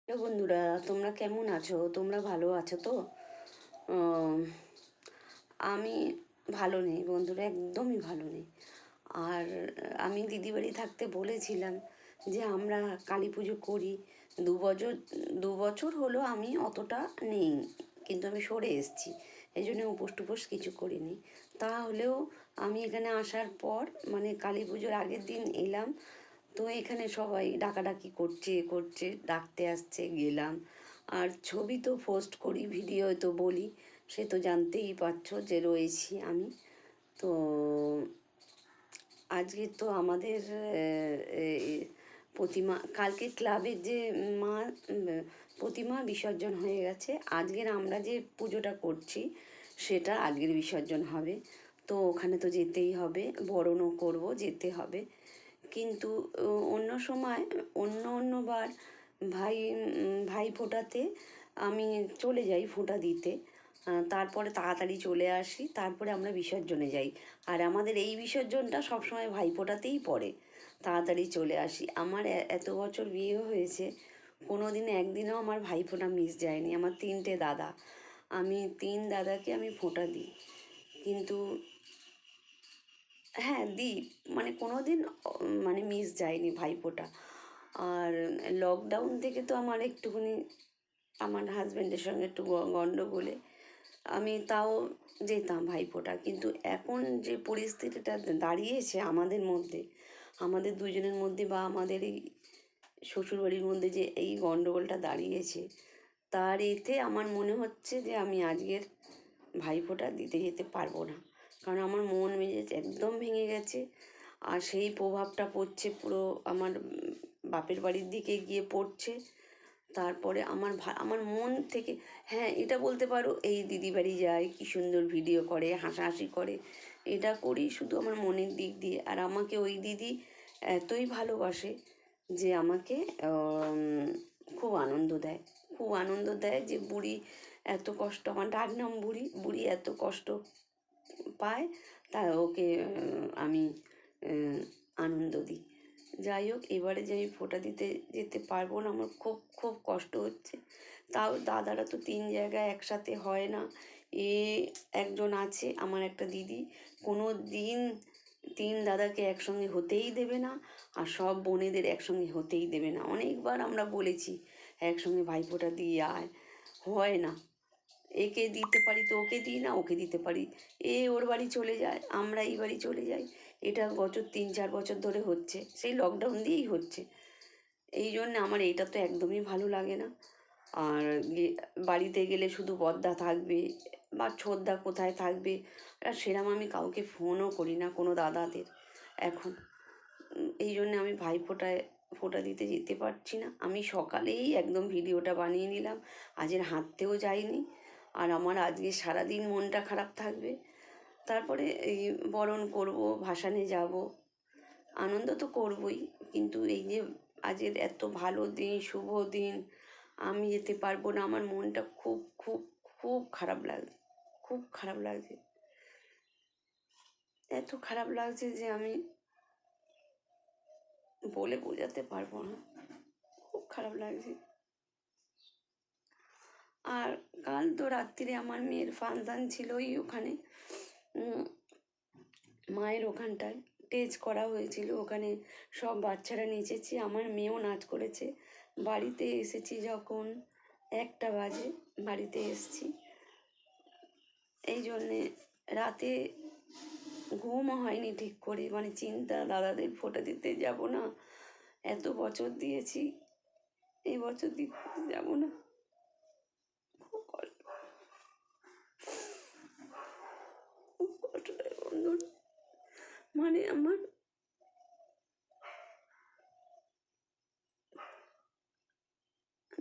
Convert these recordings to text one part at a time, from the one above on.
Hello বন্ধুরা, তোমরা কেমন আছো? তোমরা ভালো আছো তো? আম, আমি ভালো নেই বন্ধুরা, একদমই ভালো নেই। আর আমি দিদি বাড়ি থাকতে বলেছিলাম যে আমরা কালী পুজো করি। 2 বছর 2 বছর হলো আমি অতটা নেই, কিন্তু আমি সরে এসেছি। এই জন্য উপোস টুপোস কিছু করিনি। তাহলেও আমি এখানে আসার পর মানে কালী পুজোর আগের দিন এলাম। তো এখানে সবাই ডাকাডাকি করছে করছে, ডাকতে আসছে, গেলাম। আর ছবি তো পোস্ট করি, ভিডিও তো বলি, সে তো জানতেই পারছো যে রয়েছি আমি। তো আজকে তো আমাদের প্রতিমা কালকে ক্লাবের যে মা প্রতিমা বিসর্জন হয়ে গেছে। আজকের আমরা যে পুজোটা করছি সেটা আজকের বিসর্জন হবে। তো ওখানে তো যেতেই হবে, বরণও করব, যেতে হবে। কিন্তু অন্য সময় অন্যবার ভাই ফোঁটাতে আমি চলে যাই ফোঁটা দিতে। তারপরে তাড়াতাড়ি চলে আসি, তারপরে আমরা বিসর্জনে যাই। আর আমাদের এই বিসর্জনটা সবসময় ভাইফোঁটাতেই পড়ে। তাড়াতাড়ি চলে আসি। আমার এত বছর বিয়ে হয়েছে, কোনো দিন একদিনও আমার ভাইফোঁটা মিস যায়নি। আমার 3টে দাদা, আমি 3 দাদাকে আমি ফোঁটা দিই। কিন্তু হ্যাঁ দিই, মানে কোনো দিন মানে মিস যায়নি ভাইফোঁটা। আর লকডাউন থেকে তো আমার একটুখানি আমার হাজব্যান্ডের সঙ্গে একটু গণ্ডগোলে আমি তাও যেতাম ভাইফোঁটা। কিন্তু এখন যে পরিস্থিতিটা দাঁড়িয়েছে আমাদের মধ্যে, আমাদের দুজনের মধ্যে বা আমাদের এই শ্বশুরবাড়ির মধ্যে যে এই গণ্ডগোলটা দাঁড়িয়েছে, তার এতে আমার মনে হচ্ছে যে আমি আজকের ভাইফোঁটা দিতে যেতে পারবো না। কারণ আমার মন মেজাজ একদম ভেঙে গেছে। আর সেই প্রভাবটা পড়ছে পুরো আমার বাপের বাড়ির দিকে গিয়ে পড়ছে। তারপরে আমার মন থেকে, হ্যাঁ এটা বলতে পারো, এই দিদি বাড়ি যায় কী সুন্দর ভিডিও করে, হাসাহাসি করে, এটা করি শুধু আমার মনের দিক দিয়ে। আর আমাকে ওই দিদি এতই ভালোবাসে যে আমাকে খুব আনন্দ দেয়, খুব আনন্দ দেয় যে বুড়ি এত কষ্ট, আমার ডাক নাম বুড়ি, বুড়ি এত কষ্ট পায়, তা ওকে আমি আনন্দ দিই। যাই হোক, এবারে যে আমি ফোঁটা দিতে যেতে পারবো না, আমার খুব খুব কষ্ট হচ্ছে। তাও দাদারা তো 3 জায়গায় একসাথে হয় না। এ একজন আছে আমার একটা দিদি, কোনো দিন 3 দাদাকে একসঙ্গে হতেই দেবে না, আর সব বোনেদের একসঙ্গে হতেই দেবে না। অনেকবার আমরা বলেছি একসঙ্গে ভাইফোঁটা দিয়ে আয়, হয় না। একে দিতে পারি তো ওকে দিই না, ওকে দিতে পারি ওর বাড়ি চলে যায়, আমরা এই বাড়ি চলে যাই। এটা বছর 3-4 বছর ধরে হচ্ছে, সেই লকডাউন দিয়েই হচ্ছে। এই জন্যে আমার এইটা তো একদমই ভালো লাগে না। আর বাড়িতে গেলে শুধু বদ্দা থাকবে বা ছোদ্দা কোথায় থাকবে, আর সেরম আমি কাউকে ফোনও করি না কোনো দাদাদের এখন। এই জন্যে আমি ভাইফোঁটায় ফোঁটা দিতে যেতে পারছি না। আমি সকালেই একদম ভিডিওটা বানিয়ে নিলাম, আজের হাঁটতেও যাইনি। আর আমার আজকে সারাদিন মনটা খারাপ থাকবে। তারপরে এই বরণ করব, ভাসানে যাব, আনন্দ তো করবই। কিন্তু এই যে আজের এত ভালো দিন, শুভ দিন, আমি যেতে পারবো না, আমার মনটা খুব খুব খুব খারাপ লাগছে, খুব খারাপ লাগছে। এত খারাপ লাগছে যে আমি বলে বোঝাতে পারবো না, খুব খারাপ লাগছে। আর কাল তো রাত্রিরে আমার মেয়ের ফাংশান ছিল ওখানে, মায়ের ওখানটায় স্টেজ করা হয়েছিল, ওখানে সব বাচ্চারা নেচেছে, আমার মেয়েও নাচ করেছে। বাড়িতে এসেছি যখন 1টা বাজে, বাড়িতে এসেছি। এই জন্যে রাতে ঘুমও হয়নি ঠিক করে, মানে চিন্তা, দাদাদের ফোঁটা দিতে যাব না, এত বছর দিয়েছি, এই বছর দিতে যাব না, খুব কষ্ট, খুব কষ্ট দেয় বন্ধুরা। মানে আমার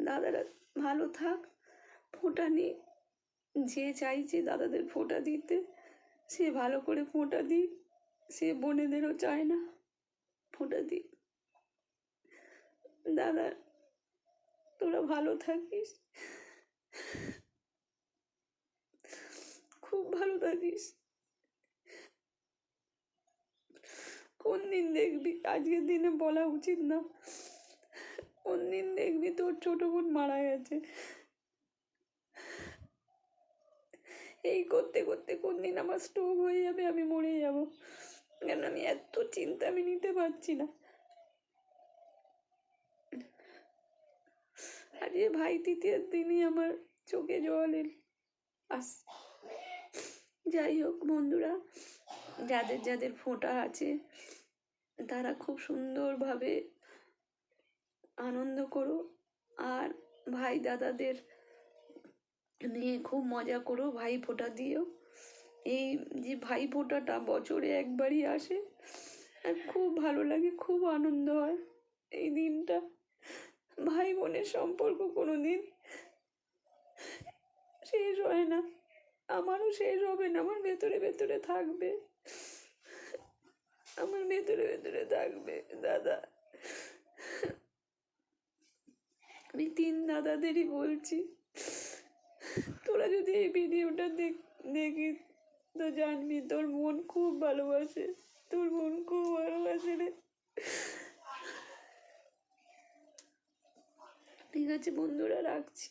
দাদারা ভালো থাক, ফোঁটা নিক, যে চাইছে দাদাদের ফোঁটা দিতে সে ভালো করে ফোঁটা দিক, সে বোনেদেরও চায় না ফোঁটা দিক। দাদা তোরা ভালো থাকিস, খুব ভালো থাকিস। কোন দিন দেখবি, আজকের দিনে বলা উচিত না, কোন দিন দেখবি তোর ছোট বোন মারা গেছে, এই করতে করতে কোন দিন আমার স্ট্রোক হয়ে যাবে, আমি মরে যাব। কেন আমি এত চিন্তা আমি নিতে পারছি না। আর এই ভাই তৃতীয়ার দিনই আমার চোখে জল আস। যাই হোক বন্ধুরা, যাদের যাদের ফোঁটা আছে তারা খুব সুন্দরভাবে আনন্দ করো, আর ভাই দাদাদের নিয়ে খুব মজা করো, ভাই ফোঁটা দিও। এই যে ভাই ফোঁটাটা বছরে একবারই আসে, আর খুব ভালো লাগে, খুব আনন্দ হয় এই দিনটা। ভাই বোনের সম্পর্ক কোনো দিন শেষ হয় না, আমারও শেষ হবে না, আমার ভেতরে ভেতরে থাকবে, আমার ভেতরে ভেতরে থাকবে দাদা। আমি তিন দাদাদেরই বলছি, তোরা যদি এই ভিডিওটা দেখিস তো জানবি তোর বোন খুব ভালোবাসে, তোর বোন খুব ভালোবাসে রে। ঠিক আছে বন্ধুরা, রাখছি।